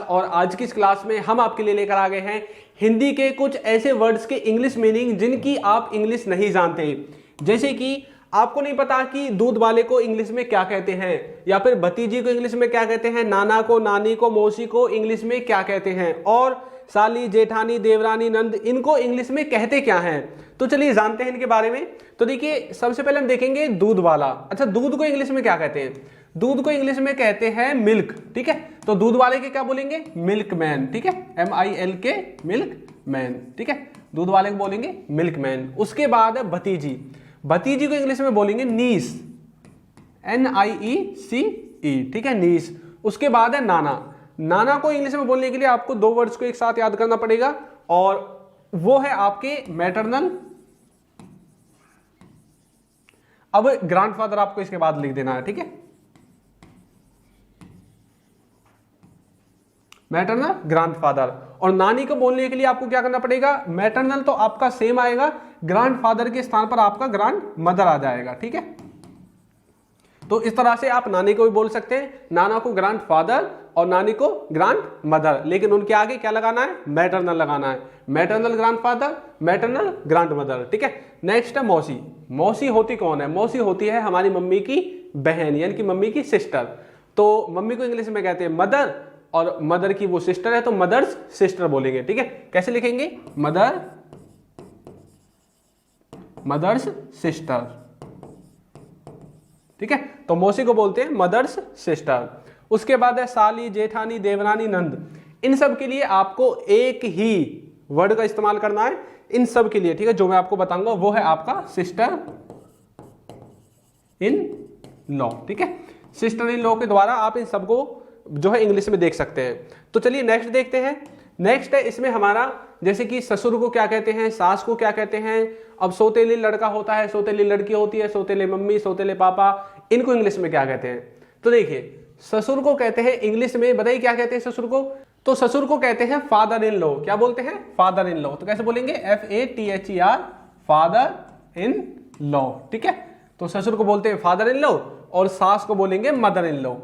और आज की इस क्लास में हम आपके लिए लेकर आ गए हैं हिंदी के कुछ ऐसे वर्ड्स के इंग्लिश मीनिंग जिनकी आप इंग्लिश नहीं जानते। जैसे कि आपको नहीं पता कि दूध वाले को इंग्लिश में क्या कहते हैं, या फिर भतीजी को इंग्लिश में क्या कहते हैं, नाना को, नानी को, मौसी को इंग्लिश में क्या कहते हैं, और साली, जेठानी, देवरानी, नंद इनको इंग्लिश में कहते क्या हैं। तो चलिए जानते हैं इनके बारे में। तो देखिए सबसे पहले हम देखेंगे दूध वाला। अच्छा, दूध को इंग्लिश में क्या कहते हैं? दूध को इंग्लिश में कहते हैं मिल्क। ठीक है, तो दूध वाले के क्या बोलेंगे? Milk man. ठीक है, MILK, मिल्क मैन। ठीक है, दूध वाले को बोलेंगे मिल्क मैन। उसके बाद है भतीजी। भतीजी को इंग्लिश में बोलेंगे नीस, NIECE। ठीक है, नीस। उसके बाद है नाना। नाना को इंग्लिश में बोलने के लिए आपको दो वर्ड्स को एक साथ याद करना पड़ेगा, और वो है आपके मैटरनल। अब ग्रैंडफादर आपको इसके बाद लिख देना है। ठीक है, मैटरनल, ग्रैंडफादर। और नानी को बोलने के लिए आपको क्या करना पड़ेगा? मैटरनल तो आपका सेम आएगा, ग्रैंडफादर के स्थान पर आपका ग्रैंड मदर आ जाएगा। ठीक है, तो इस तरह से आप नानी को भी बोल सकते हैं, नाना को ग्रैंडफादर और नानी को ग्रैंड मदर, लेकिन उनके आगे क्या लगाना है? मैटरनल लगाना है। Maternal grandfather, maternal grand mother. ठीक है, नेक्स्ट है मौसी। मौसी होती कौन है? मौसी होती है हमारी मम्मी की बहन, यानी कि मम्मी की सिस्टर। तो मम्मी को इंग्लिश में कहते हैं मदर, और मदर की वो सिस्टर है तो मदर्स सिस्टर बोलेंगे। ठीक है, कैसे लिखेंगे? Mother's sister. ठीक है, तो मौसी को बोलते हैं मदर्स सिस्टर। उसके बाद है साली, जेठानी, देवरानी, नंद। इन सब के लिए आपको एक ही वर्ड का इस्तेमाल करना है इन सब के लिए। ठीक है, जो मैं आपको बताऊंगा वो है आपका सिस्टर इन लॉ। ठीक है, सिस्टर इन लॉ के द्वारा आप इन सबको जो है इंग्लिश में देख सकते हैं। तो चलिए नेक्स्ट देखते हैं। नेक्स्ट है इसमें हमारा, जैसे कि ससुर को क्या कहते हैं, सास को क्या कहते हैं। अब सौतेली लड़का होता है, सौतेली लड़की होती है, सौतेले मम्मी, सौतेले पापा, इनको इंग्लिश में क्या कहते हैं? तो देखिए ससुर को कहते हैं इंग्लिश में, बताइए क्या कहते हैं ससुर को? तो ससुर को कहते हैं फादर इन लॉ। क्या बोलते हैं? Father in law. तो कैसे बोलेंगे? FATHER, father in law. ठीक है, तो ससुर को बोलते हैं फादर इन लॉ, और सास को बोलेंगे मदर इन लॉ।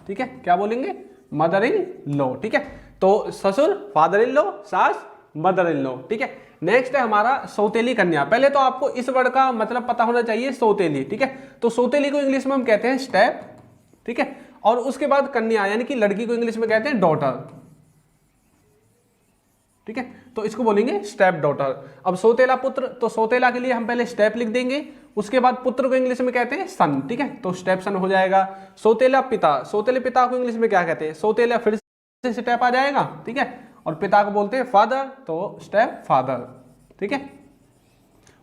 ठीक है, क्या बोलेंगे? Mother in law. ठीक है, तो ससुर फादर इन लॉ, सास मदर इन लॉ। ठीक है, नेक्स्ट है हमारा सौतेली कन्या। पहले तो आपको इस वर्ड का मतलब पता होना चाहिए, सौतेली। ठीक है, तो सौतेली को इंग्लिश में हम कहते हैं स्टेप। ठीक है, और उसके बाद कन्या यानी कि लड़की को इंग्लिश में कहते हैं डॉटर। ठीक है, तो इसको बोलेंगे स्टेप डॉटर। अब सौतेला पुत्र, तो सौतेला के लिए हम पहले स्टेप लिख देंगे, उसके बाद पुत्र को इंग्लिश में कहते हैं सन। ठीक है, तो स्टेप सन हो जाएगा। सौतेला पिता, सौतेले पिता को इंग्लिश में क्या कहते हैं? सौतेला, फिर से स्टेप आ जाएगा। ठीक है, और पिता को बोलते हैं फादर, तो स्टेप फादर। ठीक है,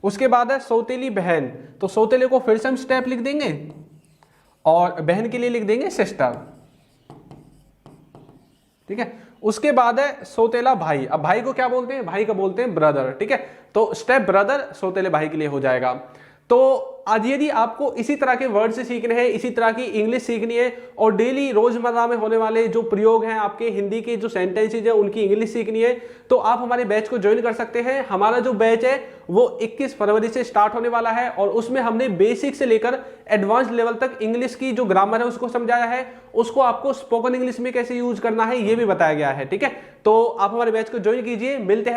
उसके बाद है सौतेली बहन। तो सौतेले को फिर से हम स्टेप लिख देंगे, और बहन के लिए लिख देंगे सिस्टर। ठीक है, उसके बाद है सौतेला भाई। अब भाई को क्या बोलते हैं? भाई को बोलते हैं ब्रदर। ठीक है, तो स्टेप ब्रदर सौतेले भाई के लिए हो जाएगा। तो आज यदि आपको इसी तरह के वर्ड से सीखने हैं, इसी तरह की इंग्लिश सीखनी है, और डेली रोजमर्रा में होने वाले जो प्रयोग हैं, आपके हिंदी के जो सेंटेंसेज हैं उनकी इंग्लिश सीखनी है, तो आप हमारे बैच को ज्वाइन कर सकते हैं। हमारा जो बैच है वो 21 फरवरी से स्टार्ट होने वाला है, और उसमें हमने बेसिक से लेकर एडवांस लेवल तक इंग्लिश की जो ग्रामर है उसको समझाया है, उसको आपको स्पोकन इंग्लिश में कैसे यूज करना है ये भी बताया गया है। ठीक है, तो आप हमारे बैच को ज्वाइन कीजिए। मिलते हैं